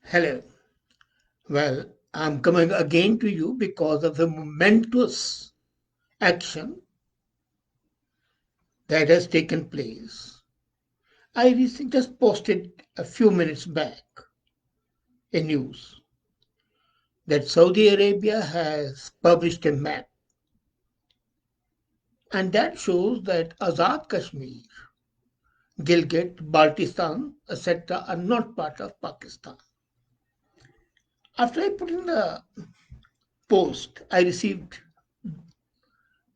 Hello. Well, I'm coming again to you because of the momentous action that has taken place. I recently just posted a few minutes back a news that Saudi Arabia has published a map, and that shows that Azad Kashmir, Gilgit, Baltistan, etc., are not part of Pakistan. After I put in the post, I received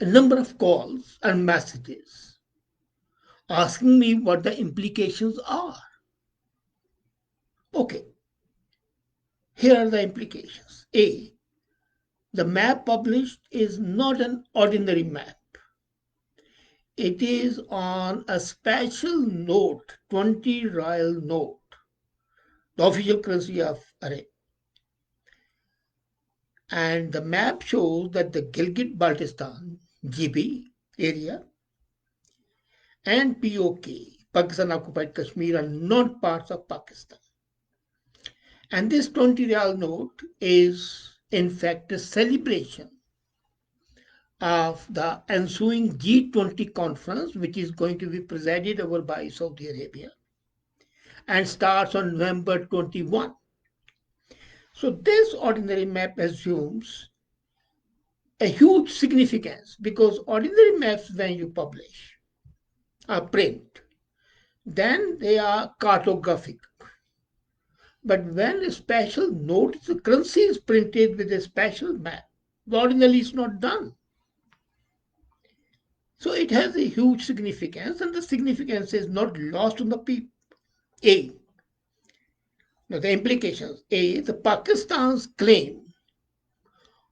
a number of calls and messages asking me what the implications are. Okay, here are the implications. A. The map published is not an ordinary map. It is on a special note, 20 rial note, the official currency of Arab. And the map shows that the Gilgit Baltistan, GB area, and POK, Pakistan occupied Kashmir, are not parts of Pakistan. And this 20 rial note is, in fact, a celebration of the ensuing G20 conference, which is going to be presided over by Saudi Arabia and starts on November 21. So, this ordinary map assumes a huge significance because ordinary maps, when you publish, are print, then they are cartographic. But when a special note, the currency is printed with a special map, ordinarily it's not done. So it has a huge significance, and the significance is not lost on the people. A. Now the implications. A. The Pakistan's claim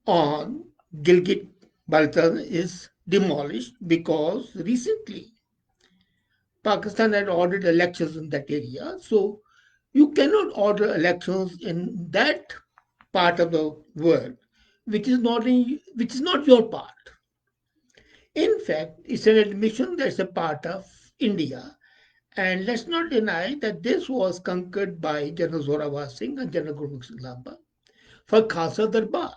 on Gilgit Baltistan is demolished because recently Pakistan had ordered elections in that area. So you cannot order elections in that part of the world which is not your part. In fact, it's an admission that's a part of India. And let's not deny that this was conquered by General Zorawar Singh and General Dr.Lamba for Khalsa Darbar.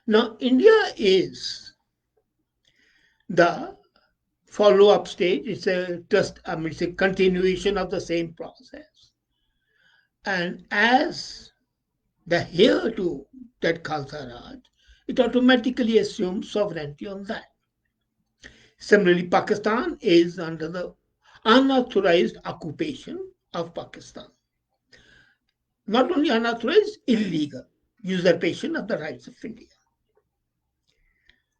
Now, India is the follow-up stage. It's a continuation of the same process. And as the heir to that Khalsa Raj, it automatically assumes sovereignty on that. Similarly, Pakistan is under the unauthorized occupation of Pakistan. Not only unauthorized, illegal usurpation of the rights of India.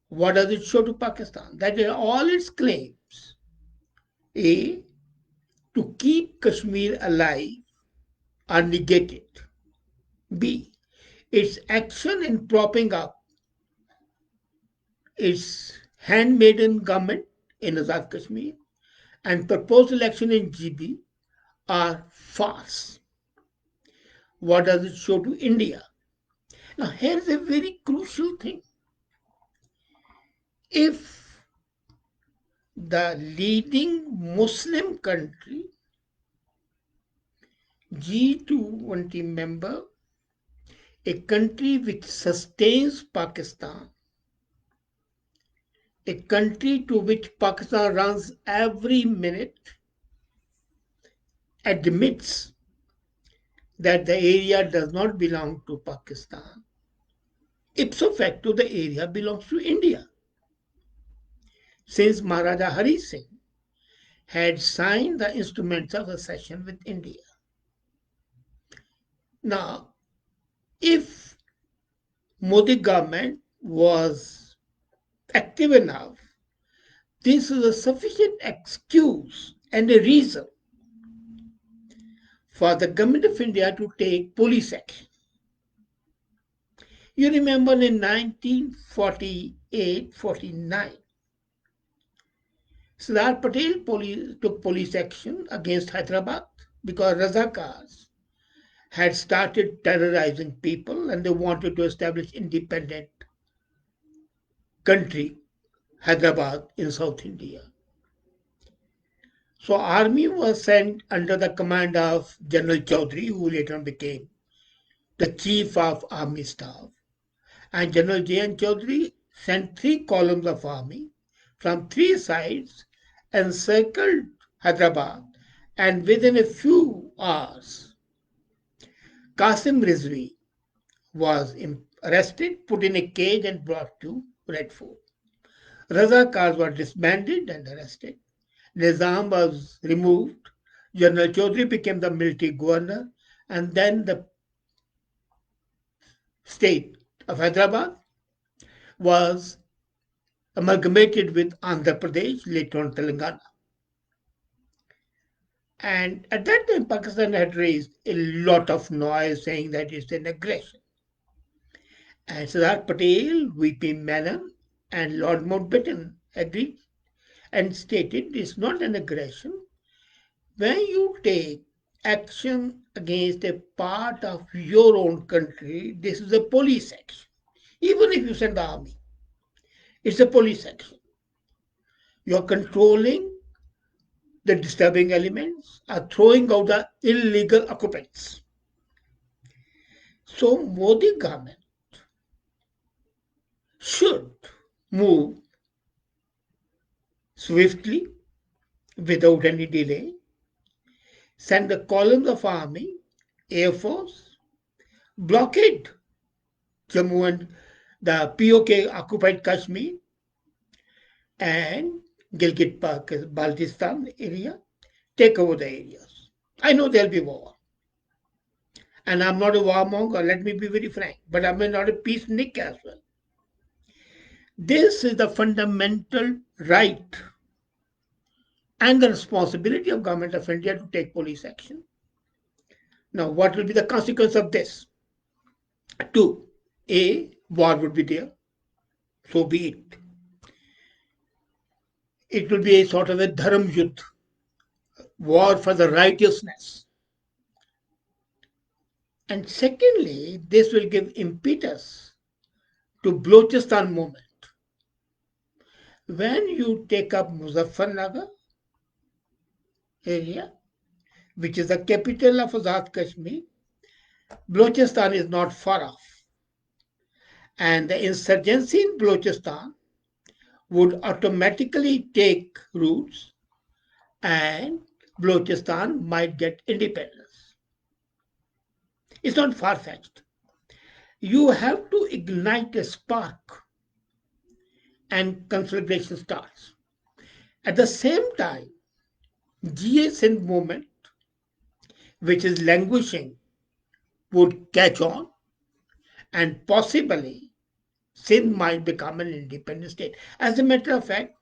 What does it show to Pakistan? That all its claims, A, to keep Kashmir alive, are negated. B, its action in propping up its handmaiden government in Azad Kashmir and proposed election in GB are farce. What does it show to India? Now, here's a very crucial thing. If the leading Muslim country, G20 member, a country which sustains Pakistan, a country to which Pakistan runs every minute, admits that the area does not belong to Pakistan, ipso facto the area belongs to India. Since Maharaja Hari Singh had signed the instruments of accession with India. Now, if Modi government was active enough, this is a sufficient excuse and a reason for the government of India to take police action. You remember in 1948-49, Sardar Patel took police action against Hyderabad because Razakars had started terrorizing people and they wanted to establish independent country, Hyderabad in South India. So army was sent under the command of General Chaudhary, who later became the chief of army staff, and General J.N. Chaudhary sent 3 columns of army from 3 sides encircled Hyderabad, and within a few hours, Qasim Rizvi was arrested, put in a cage, and brought to Red Fort. Razakars were disbanded and arrested. Nizam was removed. General Chaudhary became the military governor, and then the state of Hyderabad was amalgamated with Andhra Pradesh, later on Telangana. And at that time, Pakistan had raised a lot of noise saying that it's an aggression. And Sardar Patel, VP Menon, and Lord Mountbatten agreed and stated it's not an aggression. When you take action against a part of your own country, this is a police action. Even if you send the army, it's a police action. You're controlling the disturbing elements, are throwing out the illegal occupants. So Modi government should move swiftly without any delay, send the columns of army, air force, blockade Jammu and the POK occupied Kashmir and Gilgit Baltistan area, take over the areas. I know there'll be war. And I'm not a warmonger, let me be very frank, but I'm not a peacenik as well. This is the fundamental right and the responsibility of Government of India to take police action. Now, what will be the consequence of this? Two, A, war would be there, so be it. It will be a sort of a dharam yudh, war for the righteousness. And secondly, this will give impetus to Balochistan movement. When you take up Muzaffarnagar area, which is the capital of Azad Kashmir, Balochistan is not far off. And the insurgency in Balochistan would automatically take roots and Balochistan might get independence. It's not far-fetched. You have to ignite a spark and conflagration starts. At the same time, GA Sindh movement, which is languishing, would catch on and possibly Sindh might become an independent state. As a matter of fact,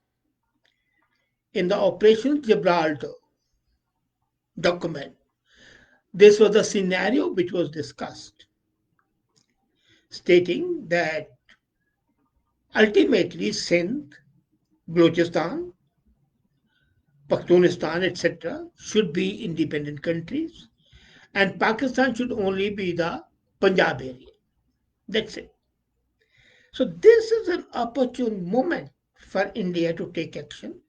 in the Operation Gibraltar document, this was the scenario which was discussed, stating that ultimately Sindh, Balochistan, Pakhtunistan, etc., should be independent countries, and Pakistan should only be the Punjab area. That's it. So, this is an opportune moment for India to take action.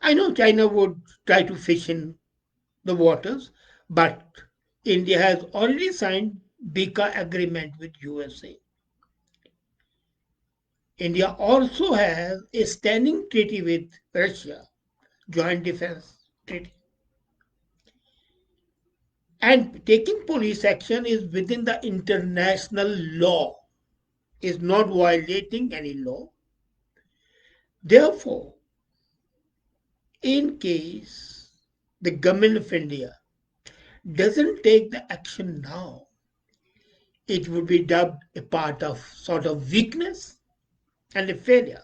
I know China would try to fish in the waters, but India has already signed BICA agreement with USA. India also has a standing treaty with Russia, joint defense treaty. And taking police action is within the international law, is not violating any law. Therefore, in case the government of India doesn't take the action now, it would be dubbed a part of sort of weakness and a failure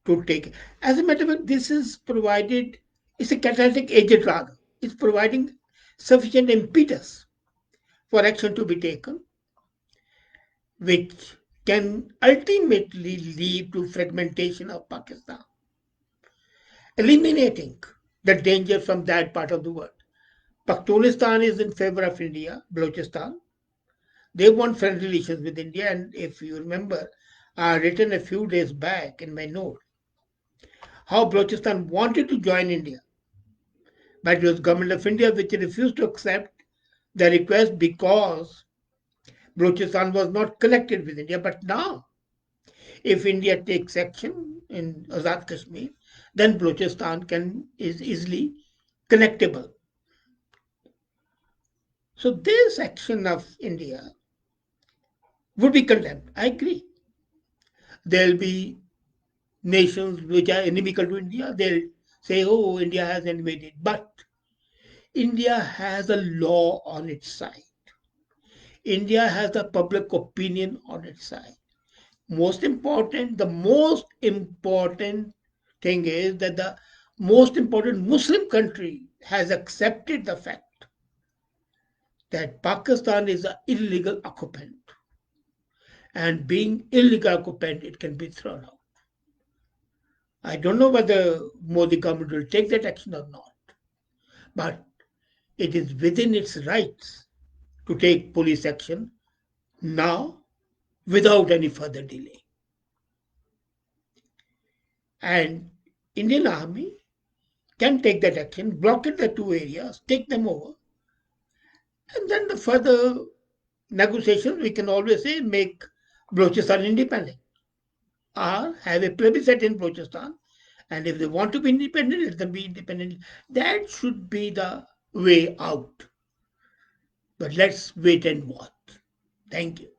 to take. As a matter of fact, this is provided, it's a catalytic agent rather. It's providing sufficient impetus for action to be taken, which can ultimately lead to fragmentation of Pakistan, eliminating the danger from that part of the world. Pakhtunistan is in favor of India, Balochistan. They want friendly relations with India, and if you remember, I written a few days back in my note how Balochistan wanted to join India, but it was government of India which refused to accept the request because Balochistan was not connected with India. But now, if India takes action in Azad Kashmir, then Balochistan is easily connectable. So this action of India would be condemned. I agree. There'll be nations which are inimical to India. They'll say, "Oh, India has invaded," but India has a law on its side. India has the public opinion on its side. The most important thing is that the most important Muslim country has accepted the fact that Pakistan is an illegal occupant, and being illegal occupant, it can be thrown out. I don't know whether Modi government will take that action or not, but it is within its rights to take police action now without any further delay. And Indian Army can take that action, blockade the two areas, take them over, and then the further negotiations we can always say make Balochistan independent or have a plebiscite in Balochistan. And if they want to be independent, let them be independent. That should be the way out. But let's wait and watch. Thank you.